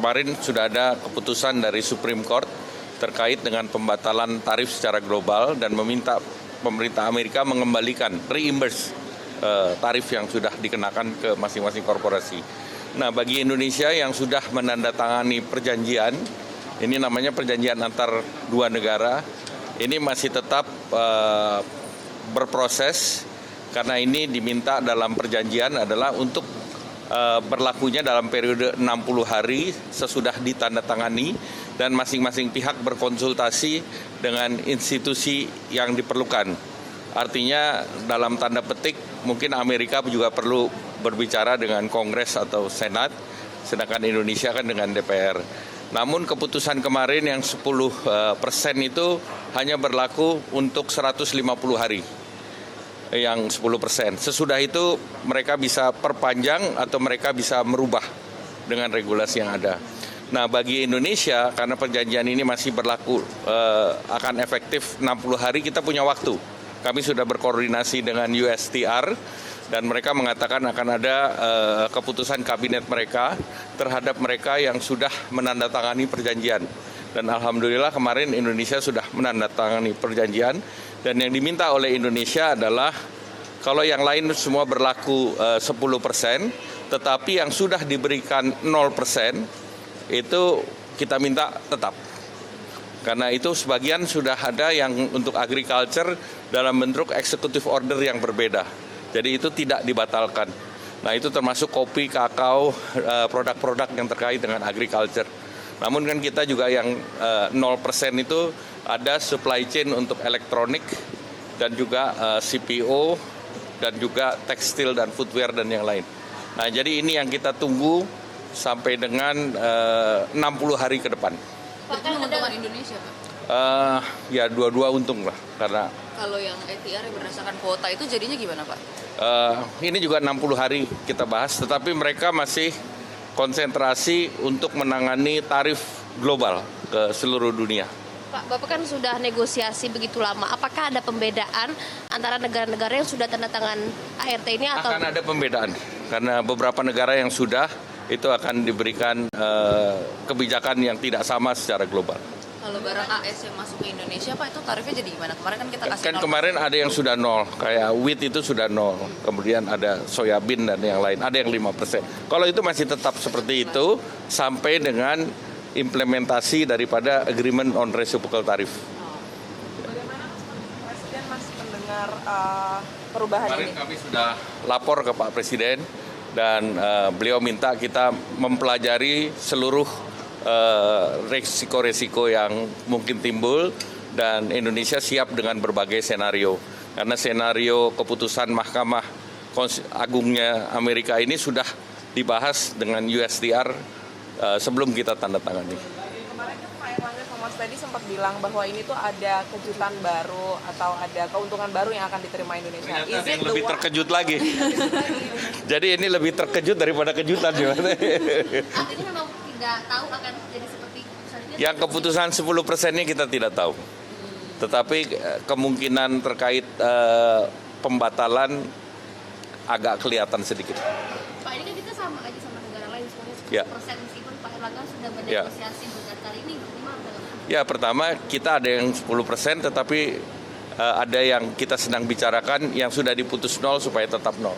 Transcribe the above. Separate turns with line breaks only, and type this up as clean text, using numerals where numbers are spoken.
kemarin sudah ada keputusan dari Supreme Court terkait dengan pembatalan tarif secara global dan meminta pemerintah Amerika mengembalikan, reimburse tarif yang sudah dikenakan ke masing-masing korporasi. Nah, bagi Indonesia yang sudah menandatangani perjanjian, ini namanya perjanjian antar dua negara, ini masih tetap berproses karena ini diminta dalam perjanjian adalah untuk berlakunya dalam periode 60 hari sesudah ditandatangani dan masing-masing pihak berkonsultasi dengan institusi yang diperlukan. Artinya dalam tanda petik mungkin Amerika juga perlu berbicara dengan Kongres atau Senat, sedangkan Indonesia kan dengan DPR. Namun keputusan kemarin yang 10% itu hanya berlaku untuk 150 hari. Yang 10%. Sesudah itu mereka bisa perpanjang atau mereka bisa merubah dengan regulasi yang ada. Nah, bagi Indonesia karena perjanjian ini masih berlaku akan efektif 60 hari, kita punya waktu. Kami sudah berkoordinasi dengan USTR dan mereka mengatakan akan ada keputusan kabinet mereka terhadap mereka yang sudah menandatangani perjanjian. Dan alhamdulillah kemarin Indonesia sudah menandatangani perjanjian dan yang diminta oleh Indonesia adalah kalau yang lain semua berlaku 10%, tetapi yang sudah diberikan 0% itu kita minta tetap. Karena itu sebagian sudah ada yang untuk agriculture dalam bentuk executive order yang berbeda. Jadi itu tidak dibatalkan. Nah, itu termasuk kopi, kakao, produk-produk yang terkait dengan agriculture. Namun kan kita juga yang 0% itu ada supply chain untuk elektronik dan juga CPO dan juga tekstil dan footwear dan yang lain. Nah, jadi ini yang kita tunggu sampai dengan 60 hari ke depan.
Pak, kan menguntungkan Indonesia, Pak?
Ya dua-dua untung lah karena
kalau yang ETR berdasarkan kuota itu jadinya gimana, Pak?
Ini juga 60 hari kita bahas, tetapi mereka masih konsentrasi untuk menangani tarif global ke seluruh dunia.
Pak, Bapak kan sudah negosiasi begitu lama. Apakah ada pembedaan antara negara-negara yang sudah tanda tangan ART ini atau?
Akan ada pembedaan karena beberapa negara yang sudah itu akan diberikan kebijakan yang tidak sama secara global.
Kalau barang AS yang masuk ke Indonesia, Pak, itu tarifnya jadi gimana? Kemarin kan kita kasih
Kan kemarin ada yang sudah 0, kayak wheat itu sudah 0, kemudian ada soyabin dan yang lain, ada yang 5%. Kalau itu masih tetap seperti itu sampai dengan implementasi daripada agreement on reciprocal tariff.
Bagaimana Presiden masih mendengar perubahan
Kemarin
ini?
kami sudah lapor ke Pak Presiden dan beliau minta kita mempelajari seluruh resiko-resiko yang mungkin timbul dan Indonesia siap dengan berbagai senario. Karena senario keputusan Mahkamah Agungnya Amerika ini sudah dibahas dengan USTR sebelum kita tanda tangani.
Kemarin kan Pak Erlangga sama Mas tadi sempat bilang bahwa ini tuh ada kejutan baru atau ada keuntungan baru yang akan diterima Indonesia.
Ternyata yang lebih terkejut lagi. Jadi ini lebih terkejut daripada kejutan.
Artinya memang tidak tahu akan jadi seperti keputusan ini?
Yang keputusan 10%-nya kita tidak tahu. Tetapi kemungkinan terkait pembatalan agak kelihatan sedikit.
Pak, ini kan kita sama aja sama negara lain sebenarnya 10%
Ya.
meskipun Pak Erlangga sudah bernegosiasi dengan kali ini. Gimana?
Ya, pertama kita ada yang 10%, tetapi ada yang kita sedang bicarakan yang sudah diputus 0 supaya tetap 0.